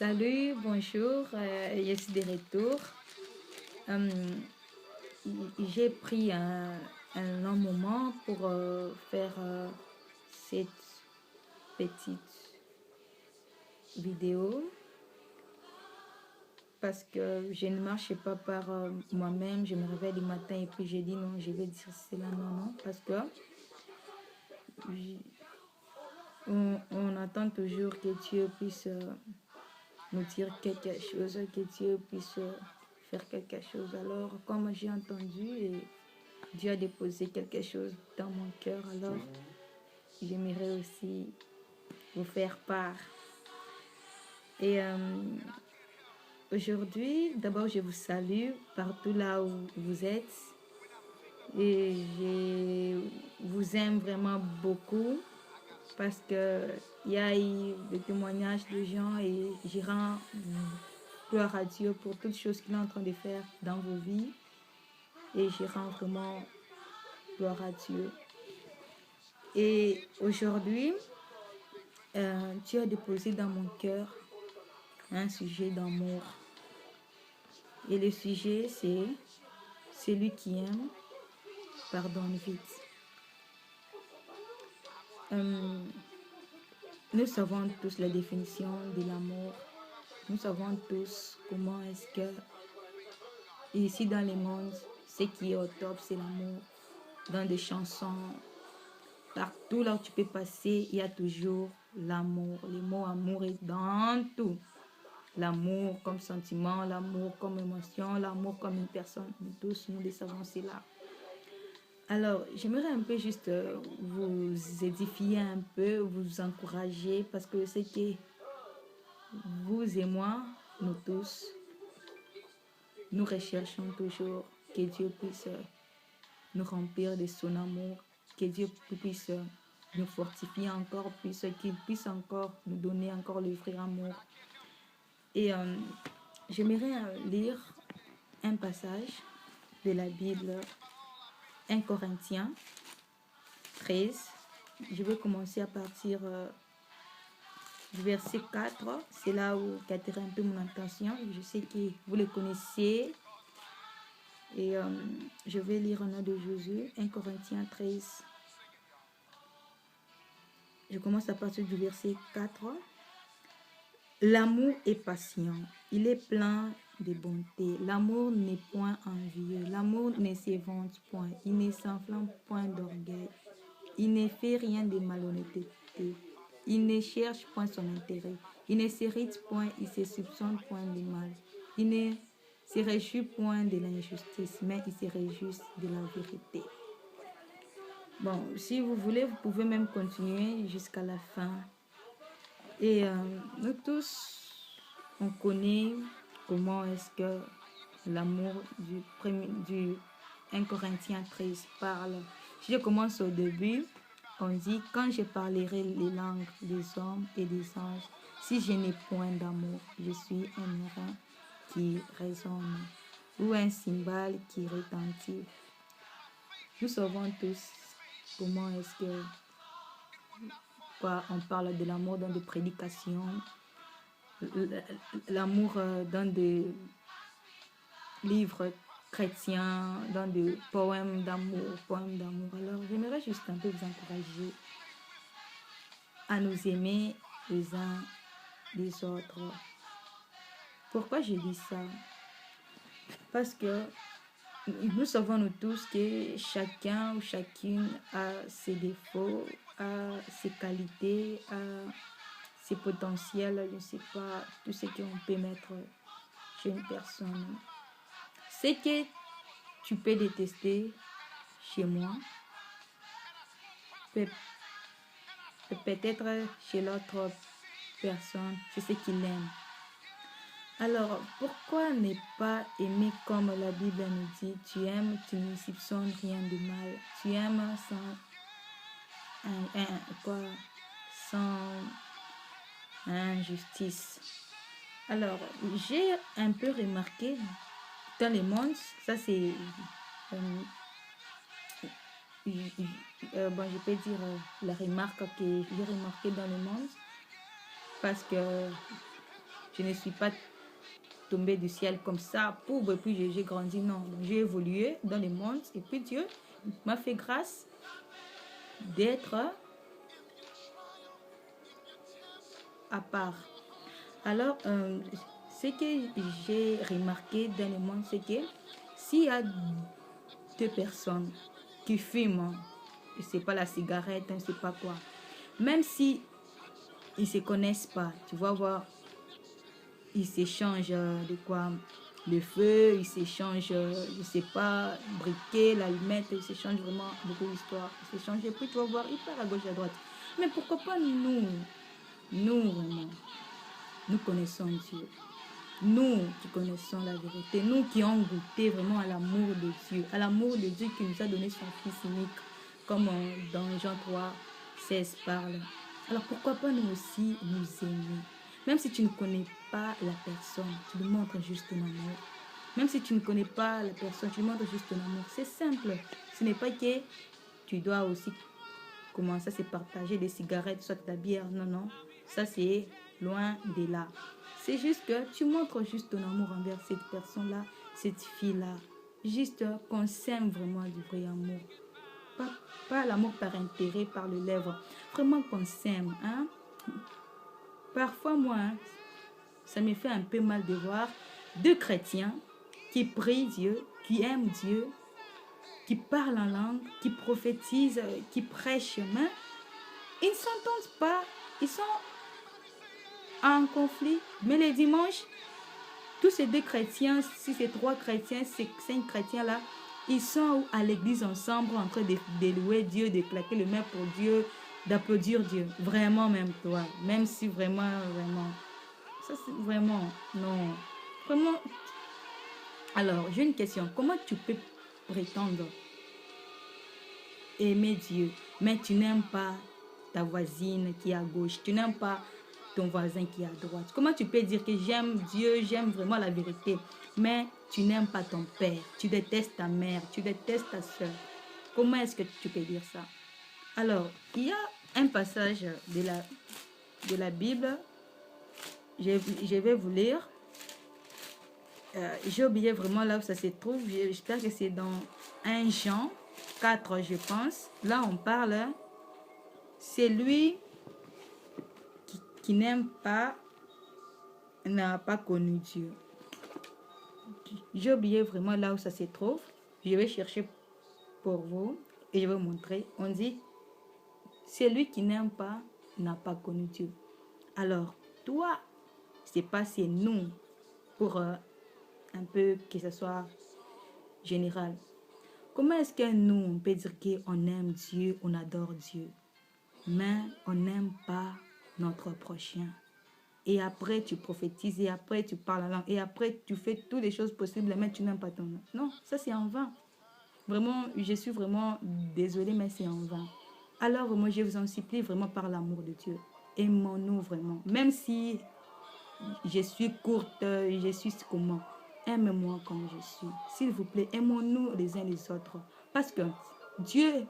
Salut, bonjour, je suis de retour. Euh, j'ai pris un long moment pour faire cette petite vidéo parce que je ne marche pas par moi-même. Je me réveille le matin et puis j'ai dit non, je vais dire cela, non, parce que on attend toujours que Dieu puisse nous dire quelque chose, que Dieu puisse faire quelque chose. Alors, comme j'ai entendu et Dieu a déposé quelque chose dans mon cœur, alors j'aimerais aussi vous faire part. Et aujourd'hui, d'abord, je vous salue partout là où vous êtes. Et je vous aime vraiment beaucoup parce qu'il y a eu des témoignages de gens et je rends gloire à Dieu pour toutes choses qu'il est en train de faire dans vos vies. Et je rends vraiment gloire à Dieu. Et aujourd'hui, Dieu a déposé dans mon cœur un sujet d'amour. Et le sujet, c'est celui qui aime, pardonne vite. Nous savons tous la définition de l'amour. Nous savons tous comment est-ce que, ici dans le monde, ce qui est au top, c'est l'amour. Dans des chansons, partout là où tu peux passer, il y a toujours l'amour. Le mot amour est dans tout. L'amour comme sentiment, l'amour comme émotion, l'amour comme une personne. Nous tous, nous le savons, c'est là. Alors, j'aimerais un peu juste vous édifier un peu, vous encourager, parce que c'est que vous et moi, nous tous, nous recherchons toujours que Dieu puisse nous remplir de son amour, que Dieu puisse nous fortifier encore, qu'il puisse encore nous donner encore le vrai amour. Et j'aimerais lire un passage de la Bible, 1 Corinthiens 13. Je vais commencer à partir du verset 4. C'est là où qui attire un peu mon attention. Je sais que vous le connaissez. Et je vais lire au nom de Jésus, 1 Corinthiens 13. Je commence à partir du verset 4. L'amour est patient, il est plein de bonté. L'amour n'est point envieux, l'amour ne s'évente point, il ne s'enflamme point d'orgueil, il ne fait rien de malhonnêteté, il ne cherche point son intérêt, il ne s'irrite point, il se soupçonne point de mal, il ne se réjouit point de l'injustice, mais il se réjouit de la vérité. Bon, si vous voulez, vous pouvez même continuer jusqu'à la fin. Et nous tous, on connaît comment est-ce que l'amour du 1 Corinthiens 13 parle. Si je commence au début, on dit « Quand je parlerai les langues des hommes et des anges, si je n'ai point d'amour, je suis un airain qui résonne ou un cymbale qui retentit. » Nous savons tous comment est-ce que on parle de l'amour dans des prédications, l'amour dans des livres chrétiens, dans des poèmes d'amour. Alors, j'aimerais juste un peu vous encourager à nous aimer les uns les autres. Pourquoi je dis ça? Parce que nous savons nous tous que chacun ou chacune a ses défauts, a ses qualités, a ses potentiels, je ne sais pas, tout ce qu'on peut mettre chez une personne. Ce que tu peux détester chez moi, peut-être chez l'autre personne, c'est ce qu'il aime. Alors, pourquoi ne pas aimer comme la Bible nous dit, tu aimes, tu ne soupçonnes rien de mal, tu aimes sans injustice. Alors, j'ai un peu remarqué dans le monde, ça c'est, je peux dire la remarque que j'ai remarqué dans le monde, parce que Je ne suis pas tombée du ciel comme ça, pauvre, et puis j'ai grandi. Non, j'ai évolué dans le monde. Et puis Dieu m'a fait grâce d'être à part. Alors, ce que j'ai remarqué dans le monde, c'est que s'il y a deux personnes qui fument, c'est pas la cigarette, hein, c'est pas quoi, même si ils se connaissent pas, tu vas voir, ils s'échangent de quoi, le feu, ils s'échangent, je sais pas, briquet, l'allumette, ils s'échangent vraiment beaucoup d'histoires, ils s'échangent, et puis tu vas voir, ils partent à gauche, à droite. Mais pourquoi pas nous vraiment, nous connaissons Dieu. Nous qui connaissons la vérité, nous qui avons goûté vraiment à l'amour de Dieu, qui nous a donné son Fils unique, comme dans Jean 3, 16 parle. Alors pourquoi pas nous aussi nous aimer? Même si tu ne connais pas la personne, tu lui montres juste ton amour. Même si tu ne connais pas la personne, tu lui montres juste ton amour. C'est simple. Ce n'est pas que tu dois aussi commencer à se partager des cigarettes, soit de la bière. Non, non. Ça, c'est loin de là. C'est juste que tu montres juste ton amour envers cette personne-là, cette fille-là. Juste qu'on s'aime vraiment du vrai amour. Pas l'amour par intérêt, par les lèvres. Vraiment qu'on s'aime. Hein? Parfois, moi, hein, ça me fait un peu mal de voir deux chrétiens qui prient Dieu, qui aiment Dieu, qui parlent en langue, qui prophétisent, qui prêchent. Mais ils ne s'entendent pas. Ils sont en conflit. Mais les dimanches, tous ces deux chrétiens, si ces trois chrétiens, ces cinq chrétiens-là, ils sont à l'église ensemble en train de louer Dieu, de claquer les mains pour Dieu, d'applaudir Dieu. Vraiment, même toi. Même si vraiment. Ça, c'est vraiment. Non. Vraiment. Alors, j'ai une question. Comment tu peux prétendre aimer Dieu, mais tu n'aimes pas ta voisine qui est à gauche, tu n'aimes pas ton voisin qui est à droite? Comment tu peux dire que j'aime Dieu, j'aime vraiment la vérité, mais tu n'aimes pas ton père, tu détestes ta mère, tu détestes ta soeur? Comment est-ce que tu peux dire ça? Alors, il y a un passage de la Bible, je vais vous lire. J'ai oublié vraiment là où ça se trouve. J'espère que c'est dans 1 Jean 4, je pense. Là, on parle, c'est lui qui n'aime pas, n'a pas connu Dieu. J'ai oublié vraiment là où ça se trouve. Je vais chercher pour vous et je vais vous montrer. On dit, c'est lui qui n'aime pas, n'a pas connu Dieu. Alors, toi, c'est pas c'est nous, pour un peu que ce soit général. Comment est-ce que nous, on peut dire qu'on aime Dieu, on adore Dieu, mais on n'aime pas notre prochain? Et après, tu prophétises, et après, tu parles en langue, et après, tu fais toutes les choses possibles, mais tu n'aimes pas ton nom. Non, ça c'est en vain. Vraiment, je suis vraiment désolée, mais c'est en vain. Alors, moi, je vous en supplie vraiment par l'amour de Dieu. Aimons-nous vraiment. Même si je suis courte, je suis comment? Aime-moi comme je suis. S'il vous plaît, aimons-nous les uns les autres. Parce que Dieu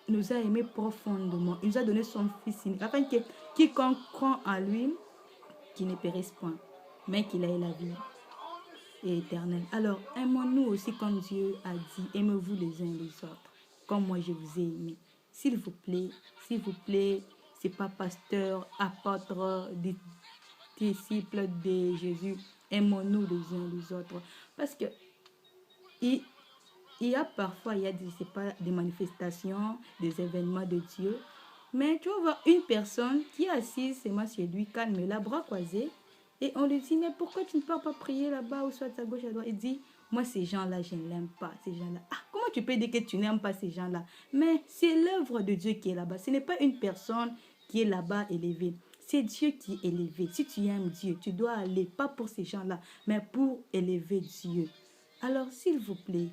nous a aimés profondément. Il nous a donné son Fils unique, afin que quiconque croit en lui, qui ne périsse point, mais qu'il ait la vie éternelle. Alors, aimons-nous aussi comme Dieu a dit, aimez-vous les uns les autres, comme moi je vous ai aimé. S'il vous plaît, c'est pas pasteur, apôtre, disciples de Jésus, aimons-nous les uns les autres. Parce que il y a parfois, il y a des manifestations, des événements de Dieu. Mais tu vas voir une personne qui est assise, c'est moi chez lui, calme, la bras croisés. Et on lui dit, mais pourquoi tu ne peux pas prier là-bas ou soit à gauche, à droite? Il dit, moi ces gens-là, je ne l'aime pas, ces gens-là. Ah, comment tu peux dire que tu n'aimes pas ces gens-là? Mais c'est l'œuvre de Dieu qui est là-bas. Ce n'est pas une personne qui est là-bas élevée. C'est Dieu qui est élevé. Si tu aimes Dieu, tu dois aller, pas pour ces gens-là, mais pour élever Dieu. Alors, s'il vous plaît,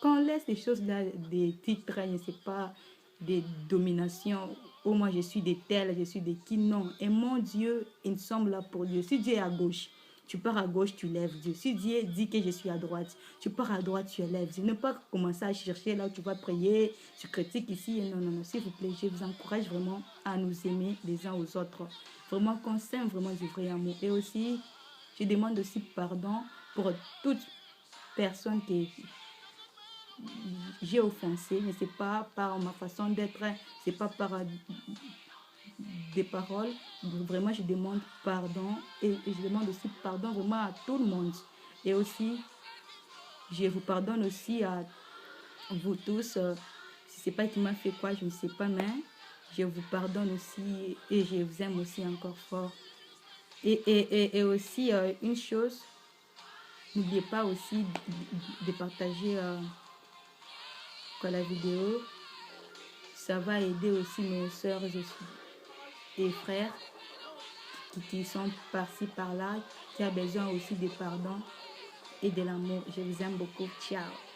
qu'on laisse les choses là, des titres, je ne sais pas, des dominations. Oh, moi, je suis de tel, je suis de qui. Non. Et mon Dieu, nous sommes là pour Dieu. Si Dieu est à gauche, Tu pars à gauche, tu lèves Dieu. Si Dieu dit que je suis à droite, tu pars à droite, tu élèves Dieu. Ne pas commencer à chercher là où tu vas prier, tu critiques ici. Non, non, non, s'il vous plaît, je vous encourage vraiment à nous aimer les uns aux autres. Vraiment qu'on s'aime vraiment du vrai amour. Et aussi, je demande aussi pardon pour toute personne que j'ai offensé, mais c'est pas par ma façon d'être, c'est pas par des paroles. Vraiment, je demande pardon et je demande aussi pardon vraiment à tout le monde. Et aussi, je vous pardonne aussi à vous tous. Si c'est pas qui m'a fait quoi, je ne sais pas, mais je vous pardonne aussi et je vous aime aussi encore fort. Et aussi, une chose, n'oubliez pas aussi de partager la vidéo. Ça va aider aussi mes soeurs et frères qui sont par-ci par-là, qui a besoin aussi de pardon et de l'amour. Je vous aime beaucoup. Ciao.